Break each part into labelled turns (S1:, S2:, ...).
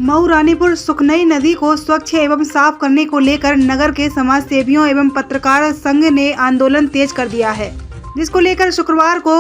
S1: मऊ रानीपुर सुखनई नदी को स्वच्छ एवं साफ करने को लेकर नगर के समाज सेवियों एवं पत्रकार संघ ने आंदोलन तेज कर दिया है, जिसको लेकर शुक्रवार को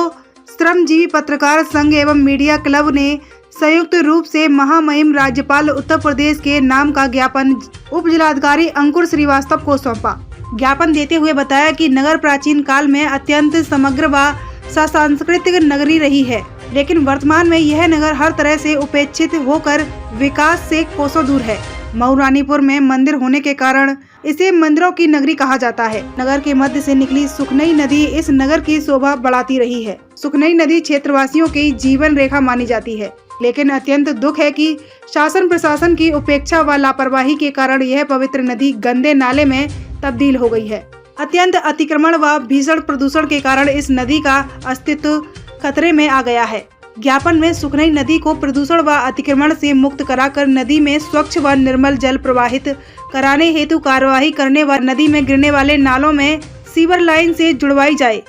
S1: श्रमजीवी पत्रकार संघ एवं मीडिया क्लब ने संयुक्त रूप से महामहिम राज्यपाल उत्तर प्रदेश के नाम का ज्ञापन उप जिलाधिकारी अंकुर श्रीवास्तव को सौंपा। ज्ञापन देते हुए बताया कि नगर प्राचीन काल में अत्यंत समग्र व सांस्कृतिक नगरी रही है, लेकिन वर्तमान में यह नगर हर तरह से उपेक्षित होकर विकास से कोसों दूर है। मऊ रानीपुर में मंदिर होने के कारण इसे मंदिरों की नगरी कहा जाता है। नगर के मध्य से निकली सुखनई नदी इस नगर की शोभा बढ़ाती रही है। सुखनई नदी क्षेत्रवासियों की जीवन रेखा मानी जाती है, लेकिन अत्यंत दुख है कि शासन प्रशासन की उपेक्षा व लापरवाही के कारण यह पवित्र नदी गंदे नाले में तब्दील हो गई है। अत्यंत अतिक्रमण व भीषण प्रदूषण के कारण इस नदी का अस्तित्व खतरे में आ गया है। ज्ञापन में सुखनई नदी को प्रदूषण व अतिक्रमण से मुक्त कराकर नदी में स्वच्छ व निर्मल जल प्रवाहित कराने हेतु कार्यवाही करने व नदी में गिरने वाले नालों में सीवर लाइन से जुड़वाई जाए।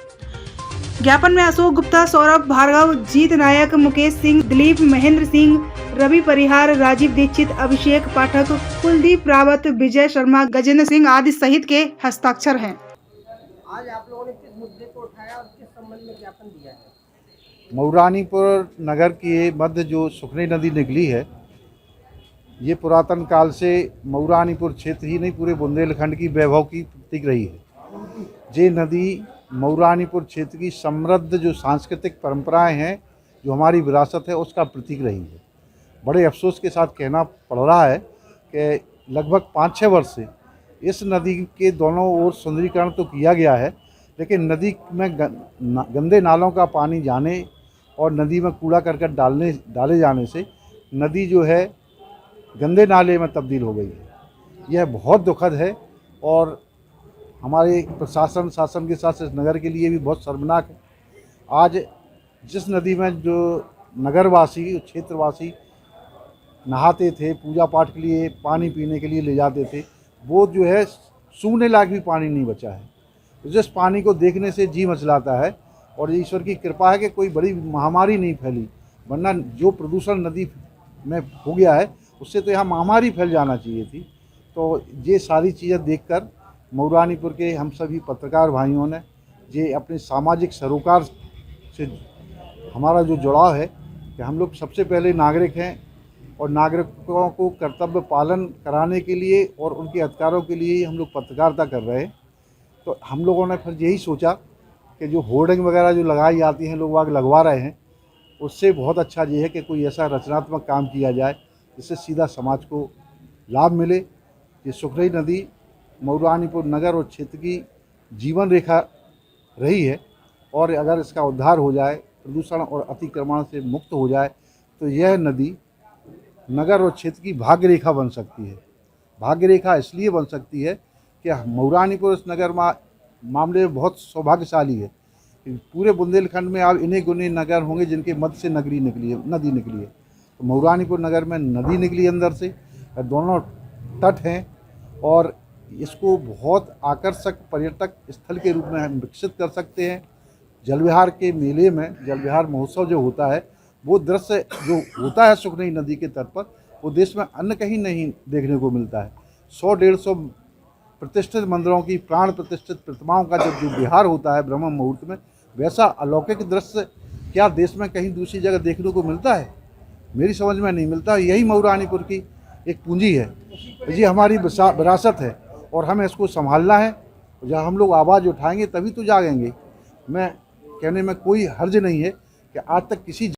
S1: ज्ञापन में अशोक गुप्ता, सौरभ भार्गव, जीत नायक, मुकेश सिंह, दिलीप, महेंद्र सिंह, रवि परिहार, राजीव दीक्षित, अभिषेक पाठक, कुलदीप रावत, विजय शर्मा, गजेंद्र सिंह आदि सहित के हस्ताक्षर हैं।
S2: आज आप लोगों ने किस मुद्दे को उठाया और किस संबंध में ज्ञापन दिया है?
S3: मऊ रानीपुर नगर के मध्य जो सुखनई नदी निकली है, ये पुरातन काल से मऊ रानीपुर क्षेत्र ही नहीं पूरे बुंदेलखंड की वैभव की प्रतीक रही है। ये नदी मऊ रानीपुर क्षेत्र की समृद्ध जो सांस्कृतिक परंपराएं हैं, जो हमारी विरासत है, उसका प्रतीक रही है। बड़े अफसोस के साथ कहना पड़ रहा है कि लगभग 5-6 वर्ष से इस नदी के दोनों ओर सुंदरीकरण तो किया गया है, लेकिन नदी में गंदे नालों का पानी जाने और नदी में कूड़ा करकट डाले जाने से नदी जो है गंदे नाले में तब्दील हो गई है। यह बहुत दुखद है और हमारे प्रशासन शासन के साथ इस नगर के लिए भी बहुत शर्मनाक है। आज जिस नदी में जो नगरवासी क्षेत्रवासी नहाते थे, पूजा पाठ के लिए, पानी पीने के लिए ले जाते थे, वो जो है सूंघने लायक भी पानी नहीं बचा है। जिस पानी को देखने से जी मचलाता है और ईश्वर की कृपा है कि कोई बड़ी महामारी नहीं फैली, वरना जो प्रदूषण नदी में हो गया है उससे तो यहाँ महामारी फैल जाना चाहिए थी। तो ये सारी चीज़ें देखकर मऊ रानीपुर के हम सभी पत्रकार भाइयों ने ये अपने सामाजिक सरोकार से हमारा जो जुड़ाव है कि हम लोग सबसे पहले नागरिक हैं और नागरिकों को कर्तव्य पालन कराने के लिए और उनके अधिकारों के लिए ही हम लोग पत्रकारिता कर रहे हैं। तो हम लोगों ने फिर यही सोचा कि जो होर्डिंग वगैरह जो लगाई जाती हैं, लोग वाग लगवा रहे हैं, उससे बहुत अच्छा ये है कि कोई ऐसा रचनात्मक काम किया जाए जिससे सीधा समाज को लाभ मिले। ये सुखनई नदी मऊ रानीपुर नगर और क्षेत्र की जीवन रेखा रही है और अगर इसका उद्धार हो जाए, प्रदूषण और अतिक्रमण से मुक्त हो जाए, तो यह नदी नगर और क्षेत्र की भाग्य रेखा बन सकती है। भाग्य रेखा इसलिए बन सकती है कि मऊ रानीपुर इस नगर मामले में बहुत सौभाग्यशाली है। पूरे बुंदेलखंड में आप इन्हीं गुने नगर होंगे जिनके मध्य से नदी निकली है। तो मऊ रानीपुर नगर में नदी निकली अंदर से, दोनों तट हैं और इसको बहुत आकर्षक पर्यटक स्थल के रूप में हम विकसित कर सकते हैं। जल विहार के मेले में जल विहार महोत्सव जो होता है, वो दृश्य जो होता है सुखनई नदी के तट पर, वो देश में अन्य कहीं नहीं देखने को मिलता है। 100-150 प्रतिष्ठित मंदिरों की प्राण प्रतिष्ठित प्रतिमाओं का जब जो विहार होता है ब्रह्म मुहूर्त में, वैसा अलौकिक दृश्य क्या देश में कहीं दूसरी जगह देखने को मिलता है? मेरी समझ में नहीं मिलता। यही मऊ रानीपुर की एक पूंजी है, ये हमारी विरासत है और हमें इसको संभालना है। जब हम लोग आवाज़ उठाएंगे तभी तो जागेंगे। मैं कहने में कोई हर्ज नहीं है कि आज तक किसी